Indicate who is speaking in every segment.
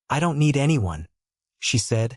Speaker 1: "I don't need anyone," she said,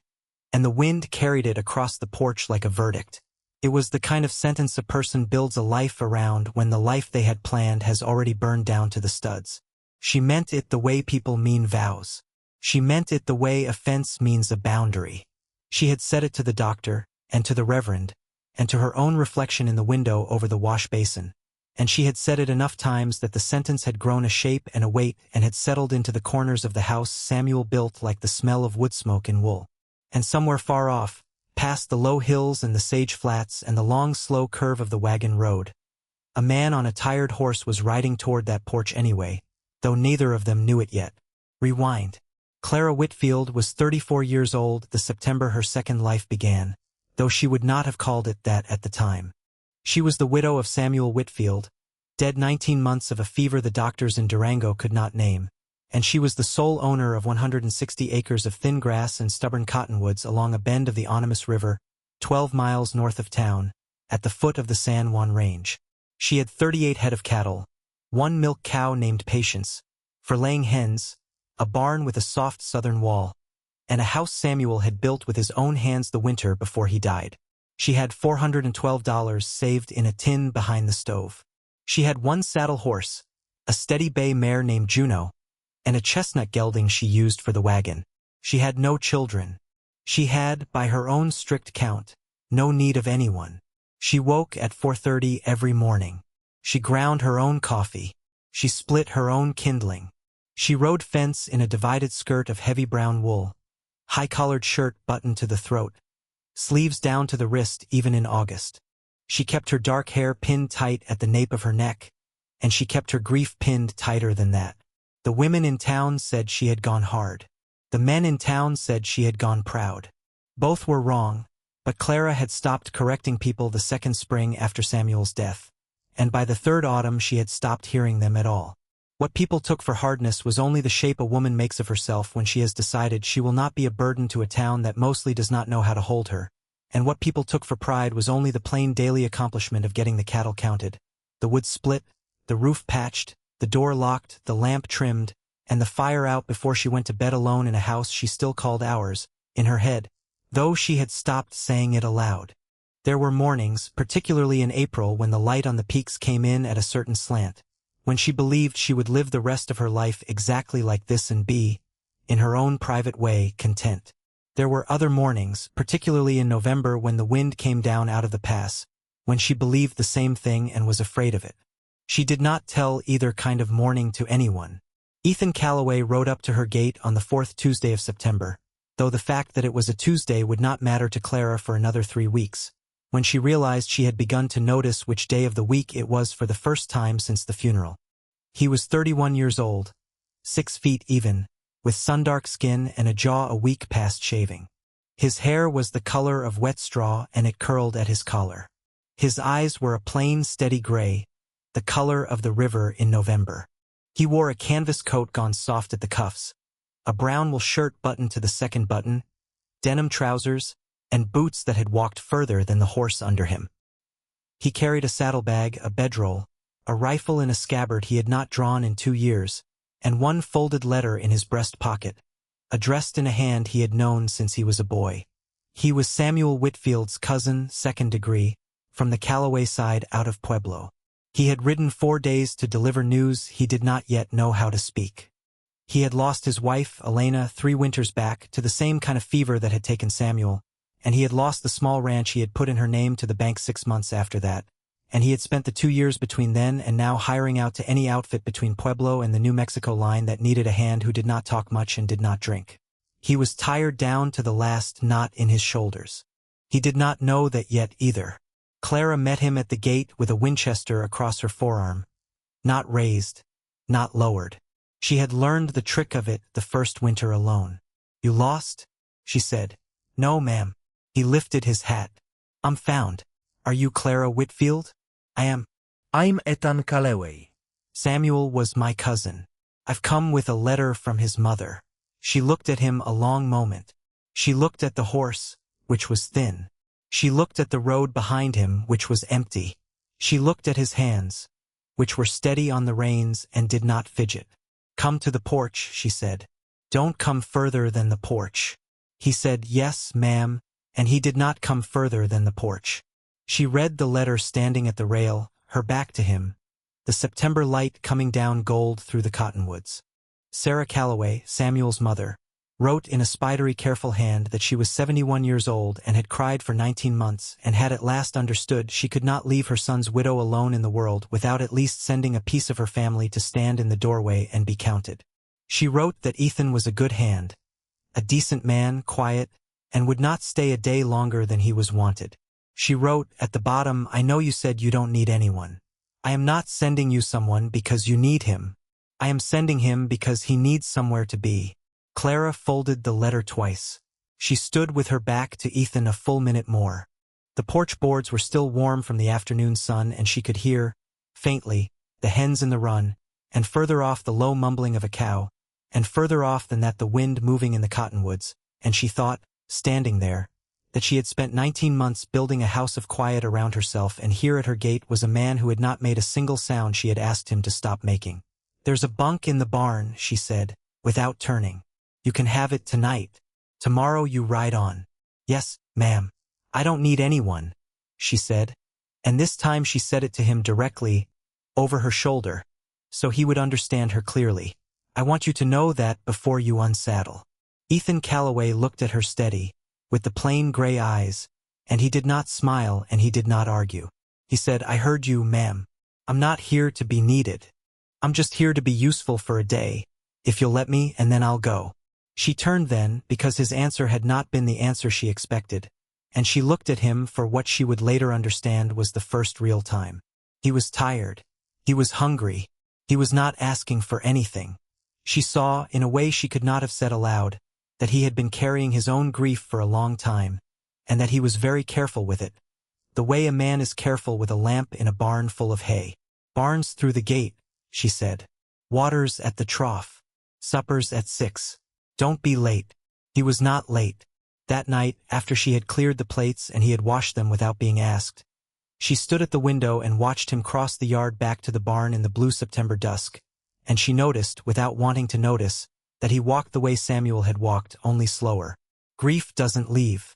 Speaker 1: and the wind carried it across the porch like a verdict. It was the kind of sentence a person builds a life around when the life they had planned has already burned down to the studs. She meant it the way people mean vows. She meant it the way a fence means a boundary. She had said it to the doctor, and to the reverend, and to her own reflection in the window over the wash basin. And she had said it enough times that the sentence had grown a shape and a weight and had settled into the corners of the house Samuel built like the smell of wood smoke in wool. And somewhere far off, past the low hills and the sage flats and the long slow curve of the wagon road, a man on a tired horse was riding toward that porch anyway, though neither of them knew it yet. Rewind. Clara Whitfield was 34 years old the September her second life began, though she would not have called it that at the time. She was the widow of Samuel Whitfield, dead 19 months of a fever the doctors in Durango could not name, and she was the sole owner of 160 acres of thin grass and stubborn cottonwoods along a bend of the Animas River, 12 miles north of town, at the foot of the San Juan Range. She had 38 head of cattle, one milk cow named Patience, for laying hens, a barn with a soft southern wall, and a house Samuel had built with his own hands the winter before he died. She had $412 saved in a tin behind the stove. She had one saddle horse, a steady bay mare named Juno, and a chestnut gelding she used for the wagon. She had no children. She had, by her own strict count, no need of anyone. She woke at 4:30 every morning. She ground her own coffee. She split her own kindling. She rode fence in a divided skirt of heavy brown wool, high-collared shirt buttoned to the throat, sleeves down to the wrist even in August. She kept her dark hair pinned tight at the nape of her neck, and she kept her grief pinned tighter than that. The women in town said she had gone hard. The men in town said she had gone proud. Both were wrong, but Clara had stopped correcting people the second spring after Samuel's death, and by the third autumn she had stopped hearing them at all. What people took for hardness was only the shape a woman makes of herself when she has decided she will not be a burden to a town that mostly does not know how to hold her, and what people took for pride was only the plain daily accomplishment of getting the cattle counted, the wood split, the roof patched, the door locked, the lamp trimmed, and the fire out before she went to bed alone in a house she still called ours, in her head, though she had stopped saying it aloud. There were mornings, particularly in April when the light on the peaks came in at a certain slant, when she believed she would live the rest of her life exactly like this and be, in her own private way, content. There were other mornings, particularly in November when the wind came down out of the pass, when she believed the same thing and was afraid of it. She did not tell either kind of morning to anyone. Ethan Calloway rode up to her gate on the 4th Tuesday of September, though the fact that it was a Tuesday would not matter to Clara for another 3 weeks, when she realized she had begun to notice which day of the week it was for the first time since the funeral. He was 31 years old, 6 feet even, with sun-dark skin and a jaw a week past shaving. His hair was the color of wet straw and it curled at his collar. His eyes were a plain, steady gray, the color of the river in November. He wore a canvas coat gone soft at the cuffs, a brown wool shirt buttoned to the second button, denim trousers, and boots that had walked further than the horse under him. He carried a saddlebag, a bedroll, a rifle in a scabbard he had not drawn in 2 years, and one folded letter in his breast pocket, addressed in a hand he had known since he was a boy. He was Samuel Whitfield's cousin, second degree, from the Calloway side out of Pueblo. He had ridden 4 days to deliver news he did not yet know how to speak. He had lost his wife, Elena, 3 winters back to the same kind of fever that had taken Samuel, and he had lost the small ranch he had put in her name to the bank 6 months after that, and he had spent the 2 years between then and now hiring out to any outfit between Pueblo and the New Mexico line that needed a hand who did not talk much and did not drink. He was tired down to the last knot in his shoulders. He did not know that yet either. Clara met him at the gate with a Winchester across her forearm, not raised, not lowered. She had learned the trick of it the first winter alone. "You lost?" she said. "No, ma'am." He lifted his hat. "I'm found. Are you Clara Whitfield?" "I am."
Speaker 2: "I'm Ethan Calloway."
Speaker 1: "Samuel was my cousin. I've come with a letter from his mother." She looked at him a long moment. She looked at the horse, which was thin. She looked at the road behind him, which was empty. She looked at his hands, which were steady on the reins and did not fidget. "Come to the porch," she said. Don't come further than the porch. He said, yes, ma'am, and he did not come further than the porch. She read the letter standing at the rail, her back to him, the September light coming down gold through the cottonwoods. Sarah Calloway, Samuel's mother, wrote in a spidery careful hand that she was 71 years old and had cried for 19 months and had at last understood she could not leave her son's widow alone in the world without at least sending a piece of her family to stand in the doorway and be counted. She wrote that Ethan was a good hand, a decent man, quiet, and would not stay a day longer than he was wanted. She wrote at the bottom, I know you said you don't need anyone. I am not sending you someone because you need him. I am sending him because he needs somewhere to be. Clara folded the letter twice. She stood with her back to Ethan a full minute more. The porch boards were still warm from the afternoon sun, and she could hear, faintly, the hens in the run, and further off the low mumbling of a cow, and further off than that the wind moving in the cottonwoods, and she thought, standing there, that she had spent 19 months building a house of quiet around herself, and here at her gate was a man who had not made a single sound she had asked him to stop making. There's a bunk in the barn, she said, without turning. You can have it tonight. Tomorrow you ride on. Yes, ma'am. I don't need anyone, she said. And this time she said it to him directly, over her shoulder, so he would understand her clearly. I want you to know that before you unsaddle. Ethan Calloway looked at her steady, with the plain gray eyes, and he did not smile and he did not argue. He said, I heard you, ma'am. I'm not here to be needed. I'm just here to be useful for a day, if you'll let me, and then I'll go. She turned then, because his answer had not been the answer she expected, and she looked at him for what she would later understand was the first real time. He was tired. He was hungry. He was not asking for anything. She saw, in a way she could not have said aloud, that he had been carrying his own grief for a long time, and that he was very careful with it, the way a man is careful with a lamp in a barn full of hay. Barns through the gate, she said. Waters at the trough. Suppers at 6. Don't be late. He was not late. That night, after she had cleared the plates and he had washed them without being asked, she stood at the window and watched him cross the yard back to the barn in the blue September dusk, and she noticed, without wanting to notice, that he walked the way Samuel had walked, only slower. Grief doesn't leave.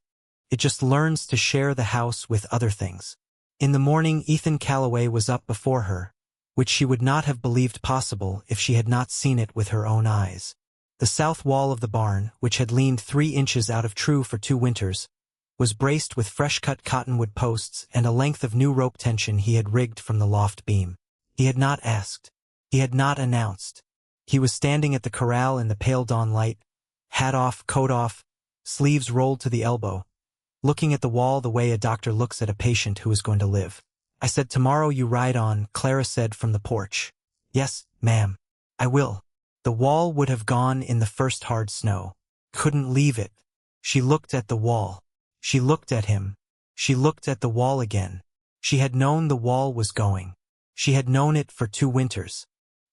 Speaker 1: It just learns to share the house with other things. In the morning, Ethan Calloway was up before her, which she would not have believed possible if she had not seen it with her own eyes. The south wall of the barn, which had leaned 3 inches out of true for 2 winters, was braced with fresh-cut cottonwood posts and a length of new rope tension he had rigged from the loft beam. He had not asked. He had not announced. He was standing at the corral in the pale dawn light, hat off, coat off, sleeves rolled to the elbow, looking at the wall the way a doctor looks at a patient who is going to live. I said, tomorrow you ride on, Clara said from the porch. Yes, ma'am. I will. The wall would have gone in the first hard snow. Couldn't leave it. She looked at the wall. She looked at him. She looked at the wall again. She had known the wall was going. She had known it for 2 winters.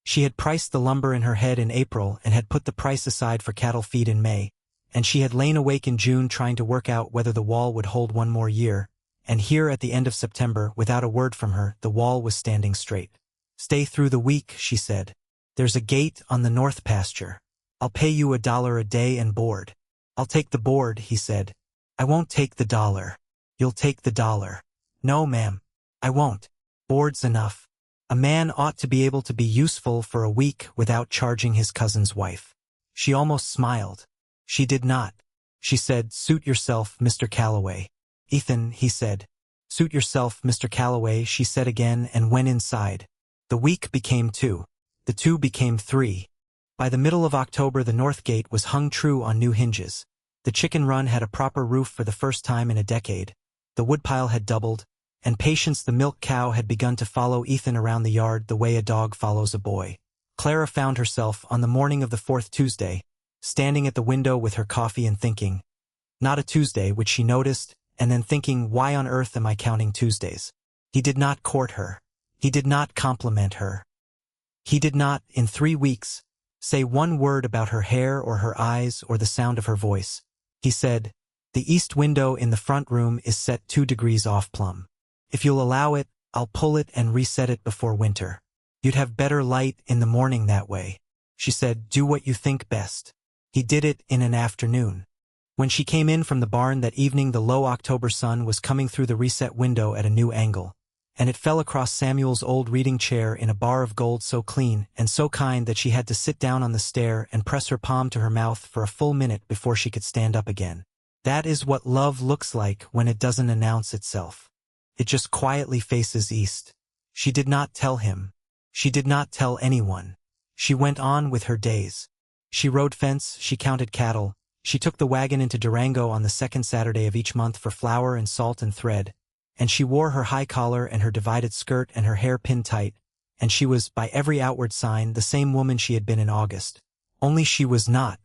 Speaker 1: She had priced the lumber in her head in April and had put the price aside for cattle feed in May, and she had lain awake in June trying to work out whether the wall would hold 1 more year, and here at the end of September, without a word from her, the wall was standing straight. Stay through the week, she said. There's a gate on the north pasture. I'll pay you $1 a day and board. I'll take the board, he said. I won't take the $1. You'll take the $1. No, ma'am. I won't. Board's enough. A man ought to be able to be useful for a week without charging his cousin's wife. She almost smiled. She did not. She said, suit yourself, Mr. Calloway. Ethan, he said. Suit yourself, Mr. Calloway, she said again and went inside. The week became 2. The 2 became 3. By the middle of October the north gate was hung true on new hinges. The chicken run had a proper roof for the first time in a decade. The woodpile had doubled, and Patience the milk cow had begun to follow Ethan around the yard the way a dog follows a boy. Clara found herself, on the morning of the 4th Tuesday, standing at the window with her coffee and thinking. Not a Tuesday, which she noticed, and then thinking, why on earth am I counting Tuesdays? He did not court her. He did not compliment her. He did not, in 3 weeks, say 1 word about her hair or her eyes or the sound of her voice. He said, the east window in the front room is set 2 degrees off plumb. If you'll allow it, I'll pull it and reset it before winter. You'd have better light in the morning that way. She said, do what you think best. He did it in an afternoon. When she came in from the barn that evening, the low October sun was coming through the reset window at a new angle, and it fell across Samuel's old reading chair in a bar of gold so clean and so kind that she had to sit down on the stair and press her palm to her mouth for a full minute before she could stand up again. That is what love looks like when it doesn't announce itself. It just quietly faces east. She did not tell him. She did not tell anyone. She went on with her days. She rode fence, she counted cattle, she took the wagon into Durango on the second Saturday of each month for flour and salt and thread, and she wore her high collar and her divided skirt and her hair pinned tight, and she was, by every outward sign, the same woman she had been in August. Only she was not.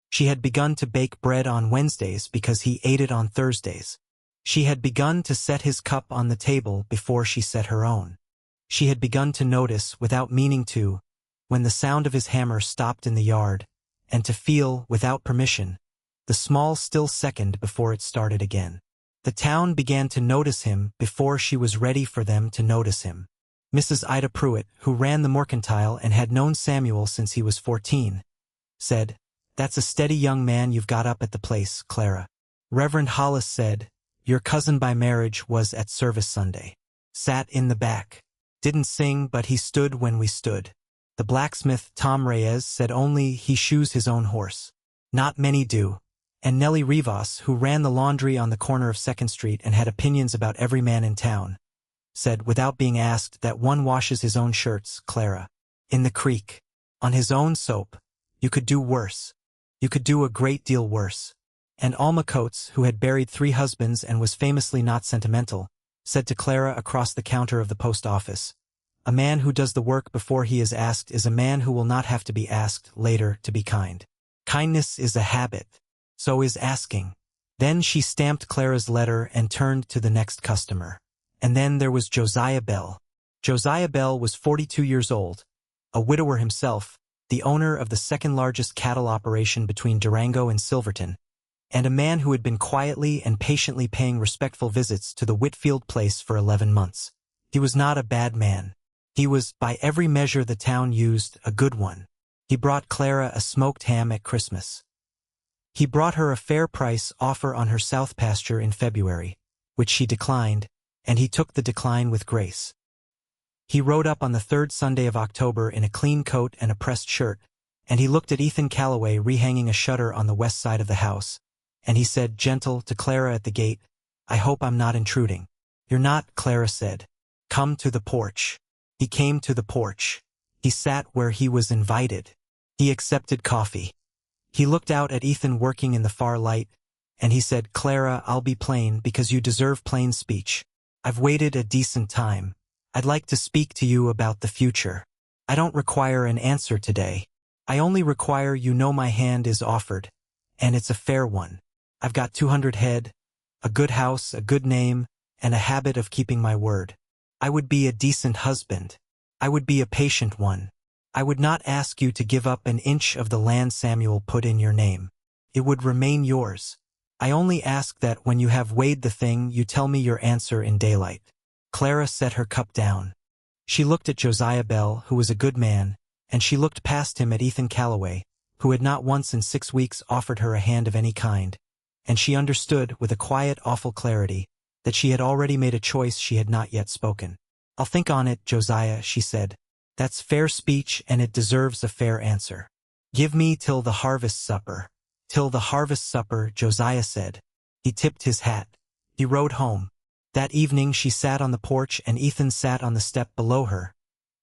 Speaker 1: She had begun to bake bread on Wednesdays because he ate it on Thursdays. She had begun to set his cup on the table before she set her own. She had begun to notice, without meaning to, when the sound of his hammer stopped in the yard, and to feel, without permission, the small still second before it started again. The town began to notice him before she was ready for them to notice him. Mrs. Ida Pruitt, who ran the mercantile and had known Samuel since he was 14, said, "That's a steady young man you've got up at the place, Clara." Reverend Hollis said, "Your cousin by marriage was at service Sunday. Sat in the back. Didn't sing, but he stood when we stood." The blacksmith, Tom Reyes, said only he shoes his own horse. Not many do. And Nellie Rivas, who ran the laundry on the corner of 2nd Street and had opinions about every man in town, said, without being asked, that one washes his own shirts, Clara. In the creek. On his own soap. You could do worse. You could do a great deal worse. And Alma Coates, who had buried 3 husbands and was famously not sentimental, said to Clara across the counter of the post office, "A man who does the work before he is asked is a man who will not have to be asked later to be kind. Kindness is a habit. So is asking." Then she stamped Clara's letter and turned to the next customer. And then there was Josiah Bell. Josiah Bell was 42 years old, a widower himself, the owner of the second-largest cattle operation between Durango and Silverton, and a man who had been quietly and patiently paying respectful visits to the Whitfield place for 11 months. He was not a bad man. He was, by every measure the town used, a good one. He brought Clara a smoked ham at Christmas. He brought her a fair price offer on her south pasture in February, which she declined, and he took the decline with grace. He rode up on the 3rd Sunday of October in a clean coat and a pressed shirt, and he looked at Ethan Calloway rehanging a shutter on the west side of the house, and he said, gentle, to Clara at the gate, "I hope I'm not intruding." "You're not," Clara said. "Come to the porch." He came to the porch. He sat where he was invited. He accepted coffee. He looked out at Ethan working in the far light, and he said, "Clara, I'll be plain because you deserve plain speech. I've waited a decent time. I'd like to speak to you about the future. I don't require an answer today. I only require you know my hand is offered, and it's a fair one. I've got 200 head, a good house, a good name, and a habit of keeping my word. I would be a decent husband. I would be a patient one. I would not ask you to give up an inch of the land Samuel put in your name. It would remain yours. I only ask that when you have weighed the thing, you tell me your answer in daylight." Clara set her cup down. She looked at Josiah Bell, who was a good man, and she looked past him at Ethan Calloway, who had not once in 6 weeks offered her a hand of any kind, and she understood, with a quiet, awful clarity, that she had already made a choice she had not yet spoken. "I'll think on it, Josiah," she said. "That's fair speech, and it deserves a fair answer. Give me till the harvest supper." "Till the harvest supper," Josiah said. He tipped his hat. He rode home. That evening she sat on the porch and Ethan sat on the step below her,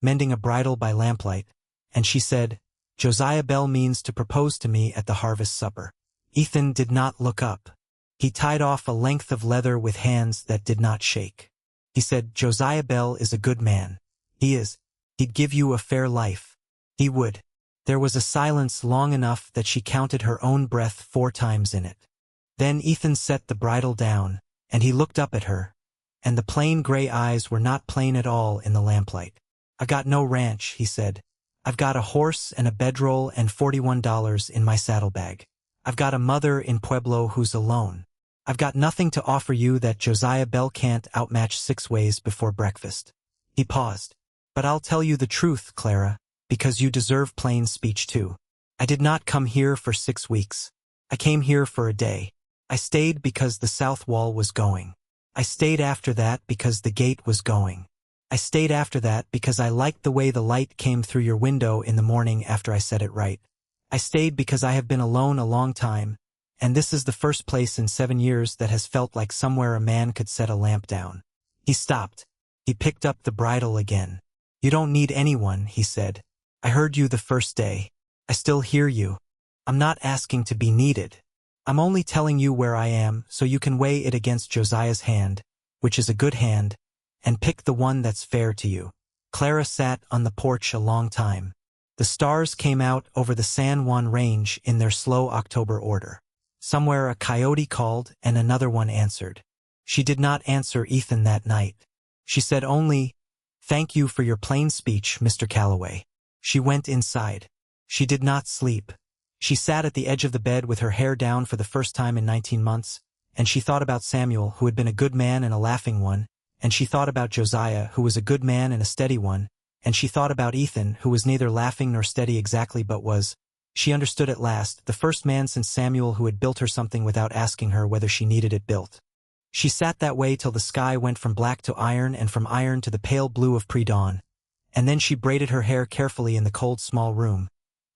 Speaker 1: mending a bridle by lamplight, and she said, "Josiah Bell means to propose to me at the harvest supper." Ethan did not look up. He tied off a length of leather with hands that did not shake. He said, "Josiah Bell is a good man. He is. He'd give you a fair life. He would." There was a silence long enough that she counted her own breath 4 times in it. Then Ethan set the bridle down, and he looked up at her, and the plain gray eyes were not plain at all in the lamplight. "I've got no ranch," he said. "I've got a horse and a bedroll and $41 in my saddlebag. I've got a mother in Pueblo who's alone. I've got nothing to offer you that Josiah Bell can't outmatch 6 ways before breakfast." He paused. "But I'll tell you the truth, Clara, because you deserve plain speech too. I did not come here for 6 weeks. I came here for a day. I stayed because the south wall was going. I stayed after that because the gate was going. I stayed after that because I liked the way the light came through your window in the morning after I said it right. I stayed because I have been alone a long time, and this is the first place in 7 years that has felt like somewhere a man could set a lamp down. He stopped. He picked up the bridle again. You don't need anyone, he said. I heard you the first day. I still hear you. I'm not asking to be needed. I'm only telling you where I am so you can weigh it against Josiah's hand, which is a good hand, and pick the one that's fair to you. Clara sat on the porch a long time. The stars came out over the San Juan Range in their slow October order. Somewhere a coyote called and another one answered. She did not answer Ethan that night. She said only, "Thank you for your plain speech, Mr. Calloway." She went inside. She did not sleep. She sat at the edge of the bed with her hair down for the first time in 19 months, and she thought about Samuel, who had been a good man and a laughing one, and she thought about Josiah, who was a good man and a steady one, and she thought about Ethan, who was neither laughing nor steady exactly but was. She understood at last, the first man since Samuel who had built her something without asking her whether she needed it built. She sat that way till the sky went from black to iron and from iron to the pale blue of pre-dawn, and then she braided her hair carefully in the cold small room,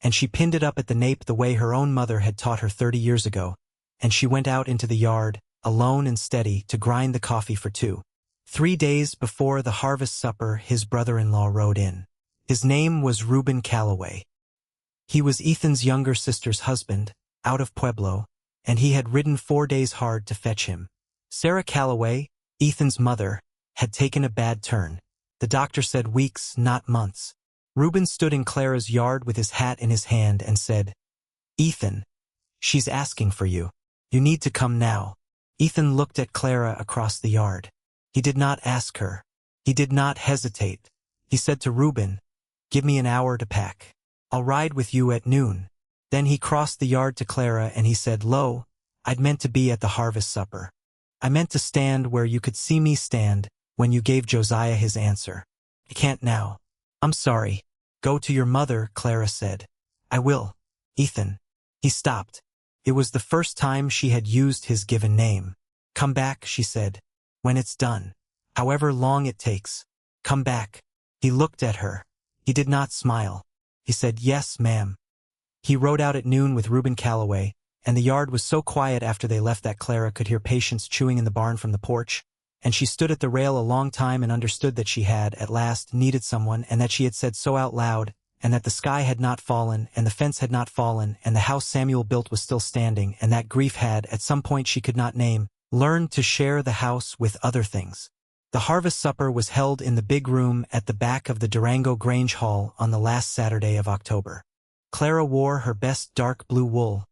Speaker 1: and she pinned it up at the nape the way her own mother had taught her 30 years ago, and she went out into the yard, alone and steady, to grind the coffee for two. 3 days before the harvest supper his brother-in-law rode in. His name was Reuben Calloway. He was Ethan's younger sister's husband, out of Pueblo, and he had ridden 4 days hard to fetch him. Sarah Calloway, Ethan's mother, had taken a bad turn. The doctor said weeks, not months. Reuben stood in Clara's yard with his hat in his hand and said, "Ethan, she's asking for you. You need to come now." Ethan looked at Clara across the yard. He did not ask her. He did not hesitate. He said to Reuben, "Give me an hour to pack. I'll ride with you at noon." Then he crossed the yard to Clara and he said, "Lo, I'd meant to be at the harvest supper. I meant to stand where you could see me stand when you gave Josiah his answer. I can't now. I'm sorry. Go to your mother," Clara said. "I will, Ethan." He stopped. It was the first time she had used his given name. "Come back," she said. "When it's done. However long it takes. Come back." He looked at her. He did not smile. He said, "Yes, ma'am." He rode out at noon with Reuben Calloway, and the yard was so quiet after they left that Clara could hear Patience chewing in the barn from the porch, and she stood at the rail a long time and understood that she had, at last, needed someone, and that she had said so out loud, and that the sky had not fallen, and the fence had not fallen, and the house Samuel built was still standing, and that grief had, at some point she could not name, learned to share the house with other things. The harvest supper was held in the big room at the back of the Durango Grange Hall on the last Saturday of October. Clara wore her best dark blue wool,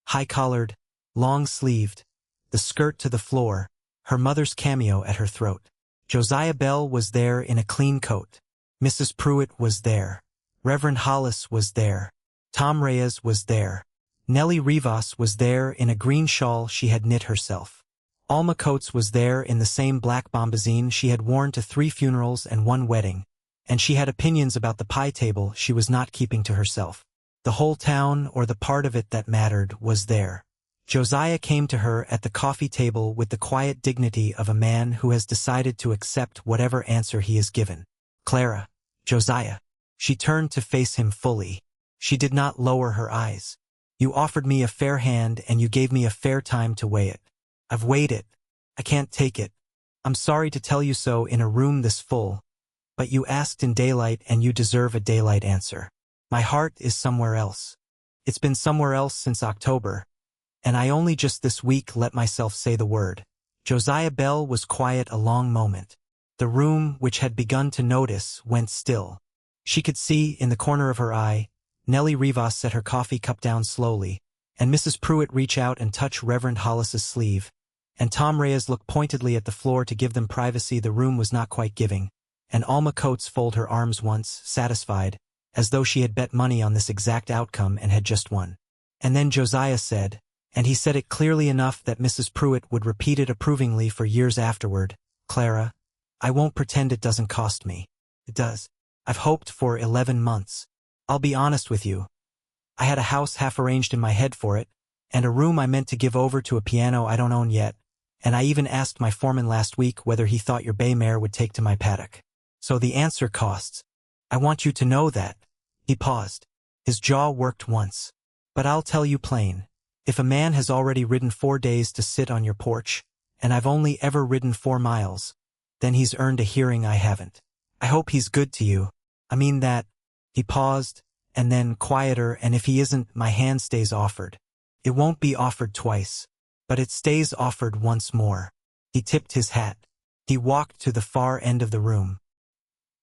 Speaker 1: high-collared, long-sleeved, the skirt to the floor, her mother's cameo at her throat. Josiah Bell was there in a clean coat. Mrs. Pruitt was there. Reverend Hollis was there. Tom Reyes was there. Nellie Rivas was there in a green shawl she had knit herself. Alma Coates was there in the same black bombazine she had worn to 3 funerals and 1 wedding, and she had opinions about the pie table she was not keeping to herself. The whole town, or the part of it that mattered, was there. Josiah came to her at the coffee table with the quiet dignity of a man who has decided to accept whatever answer he is given. "Clara, Josiah." She turned to face him fully. She did not lower her eyes. "You offered me a fair hand and you gave me a fair time to weigh it. I've weighed it. I can't take it. I'm sorry to tell you so in a room this full, but you asked in daylight and you deserve a daylight answer. My heart is somewhere else. It's been somewhere else since October, and I only just this week let myself say the word." Josiah Bell was quiet a long moment. The room, which had begun to notice, went still. She could see, in the corner of her eye, Nellie Rivas set her coffee cup down slowly, and Mrs. Pruitt reach out and touch Reverend Hollis's sleeve, and Tom Reyes look pointedly at the floor to give them privacy the room was not quite giving, and Alma Coates fold her arms once, satisfied, as though she had bet money on this exact outcome and had just won. And then Josiah said, and he said it clearly enough that Mrs. Pruitt would repeat it approvingly for years afterward, "Clara, I won't pretend it doesn't cost me. It does. I've hoped for 11 months. I'll be honest with you. I had a house half arranged in my head for it, and a room I meant to give over to a piano I don't own yet, and I even asked my foreman last week whether he thought your bay mare would take to my paddock. So the answer costs. I want you to know that. He paused. His jaw worked once. But I'll tell you plain. If a man has already ridden 4 days to sit on your porch, and I've only ever ridden 4 miles, then he's earned a hearing I haven't. I hope he's good to you. I mean that. He paused, and then quieter, and if he isn't, my hand stays offered. It won't be offered twice, but it stays offered once more. He tipped his hat. He walked to the far end of the room.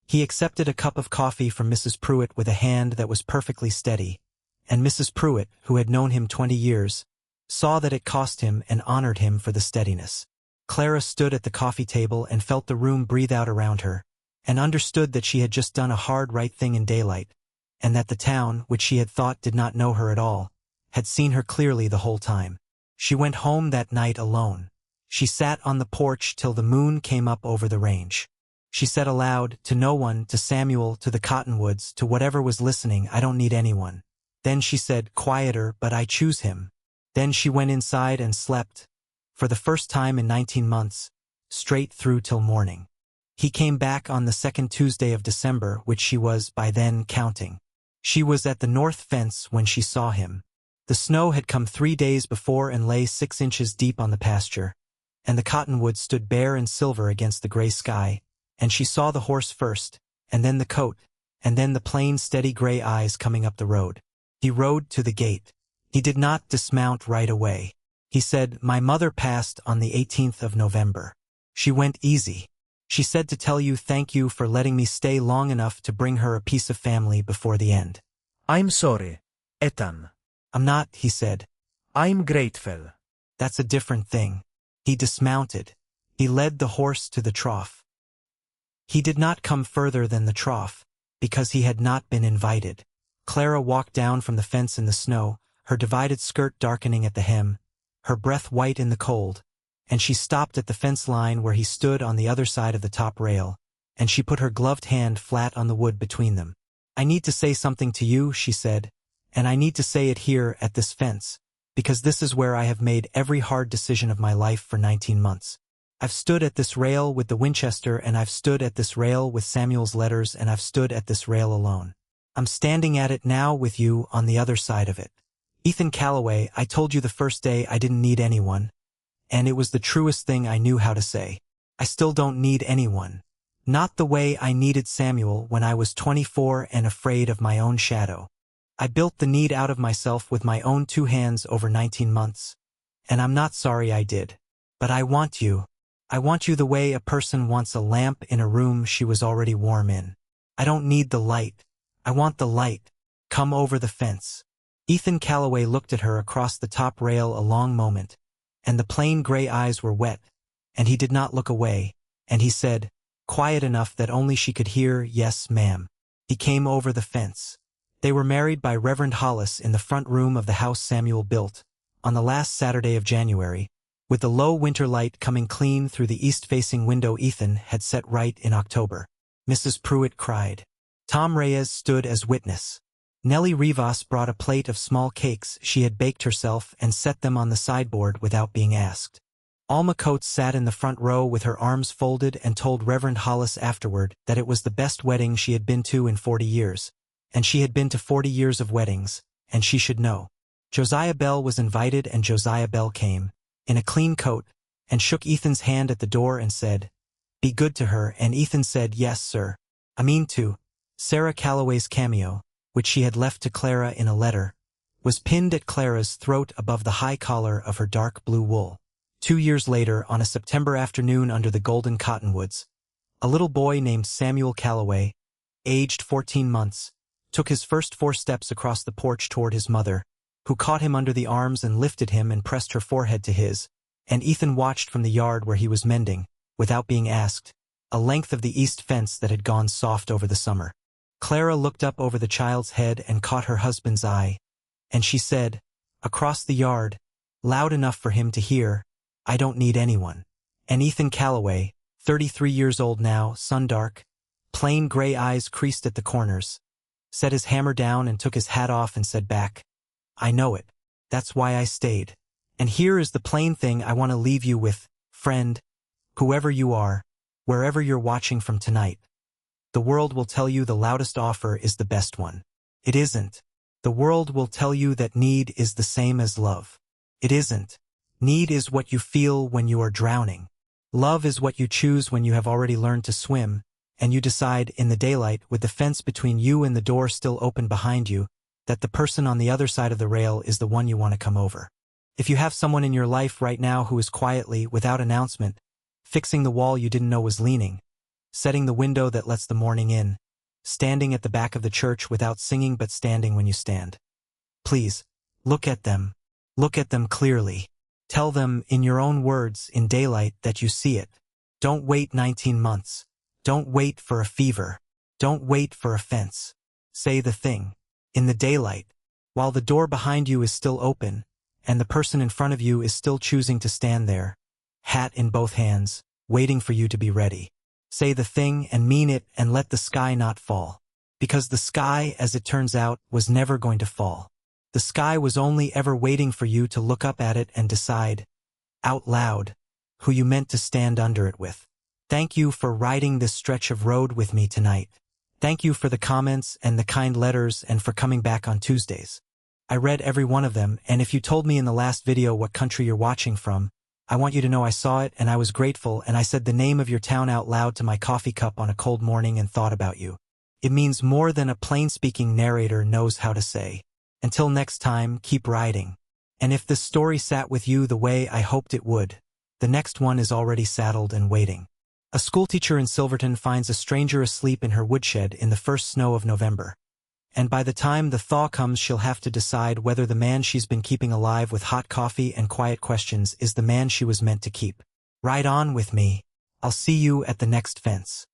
Speaker 1: He accepted a cup of coffee from Mrs. Pruitt with a hand that was perfectly steady, and Mrs. Pruitt, who had known him 20 years, saw that it cost him and honored him for the steadiness. Clara stood at the coffee table and felt the room breathe out around her, and understood that she had just done a hard right thing in daylight, and that the town, which she had thought did not know her at all, had seen her clearly the whole time. She went home that night alone. She sat on the porch till the moon came up over the range. She said aloud, to no one, to Samuel, to the cottonwoods, to whatever was listening, I don't need anyone. Then she said, quieter, but I choose him. Then she went inside and slept, for the first time in 19 months, straight through till morning. He came back on the second Tuesday of December, which she was, by then, counting. She was at the north fence when she saw him. The snow had come 3 days before and lay 6 inches deep on the pasture, and the cottonwoods stood bare and silver against the gray sky, and she saw the horse first, and then the coat, and then the plain, steady gray eyes coming up the road. He rode to the gate. He did not dismount right away. He said, my mother passed on the 18th of November. She went easy. She said to tell you thank you for letting me stay long enough to bring her a piece of family before the end.
Speaker 2: I'm sorry, Ethan.
Speaker 1: I'm not, he said.
Speaker 2: I'm grateful.
Speaker 1: That's a different thing. He dismounted. He led the horse to the trough. He did not come further than the trough, because he had not been invited. Clara walked down from the fence in the snow, her divided skirt darkening at the hem, her breath white in the cold, and she stopped at the fence line where he stood on the other side of the top rail, and she put her gloved hand flat on the wood between them. I need to say something to you, she said, and I need to say it here at this fence, because this is where I have made every hard decision of my life for 19 months. I've stood at this rail with the Winchester, and I've stood at this rail with Samuel's letters, and I've stood at this rail alone. I'm standing at it now with you on the other side of it. Ethan Calloway, I told you the first day I didn't need anyone, and it was the truest thing I knew how to say. I still don't need anyone. Not the way I needed Samuel when I was 24 and afraid of my own shadow. I built the need out of myself with my own 2 hands over 19 months, and I'm not sorry I did. But I want you. I want you the way a person wants a lamp in a room she was already warm in. I don't need the light. I want the light. Come over the fence. Ethan Calloway looked at her across the top rail a long moment, and the plain gray eyes were wet, and he did not look away, and he said, quiet enough that only she could hear, yes, ma'am. He came over the fence. They were married by Reverend Hollis in the front room of the house Samuel built, on the last Saturday of January, with the low winter light coming clean through the east-facing window Ethan had set right in October. Mrs. Pruitt cried. Tom Reyes stood as witness. Nellie Rivas brought a plate of small cakes she had baked herself and set them on the sideboard without being asked. Alma Coates sat in the front row with her arms folded and told Reverend Hollis afterward that it was the best wedding she had been to in 40 years, and she had been to 40 years of weddings, and she should know. Josiah Bell was invited, and Josiah Bell came, in a clean coat, and shook Ethan's hand at the door and said, be good to her, and Ethan said, yes, sir. I mean to. Sarah Calloway's cameo, which she had left to Clara in a letter, was pinned at Clara's throat above the high collar of her dark blue wool. 2 years later, on a September afternoon under the golden cottonwoods, a little boy named Samuel Calloway, aged 14 months, took his first 4 steps across the porch toward his mother, who caught him under the arms and lifted him and pressed her forehead to his, and Ethan watched from the yard where he was mending, without being asked, a length of the east fence that had gone soft over the summer. Clara looked up over the child's head and caught her husband's eye, and she said, across the yard, loud enough for him to hear, I don't need anyone. And Ethan Calloway, 33 years old now, sun-dark, plain gray eyes creased at the corners, set his hammer down and took his hat off and said back, I know it. That's why I stayed. And here is the plain thing I want to leave you with, friend, whoever you are, wherever you're watching from tonight. The world will tell you the loudest offer is the best one. It isn't. The world will tell you that need is the same as love. It isn't. Need is what you feel when you are drowning. Love is what you choose when you have already learned to swim, and you decide in the daylight, with the fence between you and the door still open behind you, that the person on the other side of the rail is the one you want to come over. If you have someone in your life right now who is quietly, without announcement, fixing the wall you didn't know was leaning, setting the window that lets the morning in, standing at the back of the church without singing but standing when you stand. Please, look at them. Look at them clearly. Tell them, in your own words, in daylight, that you see it. Don't wait 19 months. Don't wait for a fever. Don't wait for a fence. Say the thing. In the daylight, while the door behind you is still open, and the person in front of you is still choosing to stand there, hat in both hands, waiting for you to be ready. Say the thing and mean it and let the sky not fall. Because the sky, as it turns out, was never going to fall. The sky was only ever waiting for you to look up at it and decide, out loud, who you meant to stand under it with. Thank you for riding this stretch of road with me tonight. Thank you for the comments and the kind letters and for coming back on Tuesdays. I read every one of them, and if you told me in the last video what country you're watching from, I want you to know I saw it and I was grateful, and I said the name of your town out loud to my coffee cup on a cold morning and thought about you. It means more than a plain-speaking narrator knows how to say. Until next time, keep riding. And if this story sat with you the way I hoped it would, the next one is already saddled and waiting. A schoolteacher in Silverton finds a stranger asleep in her woodshed in the first snow of November. And by the time the thaw comes, she'll have to decide whether the man she's been keeping alive with hot coffee and quiet questions is the man she was meant to keep. Ride on with me. I'll see you at the next fence.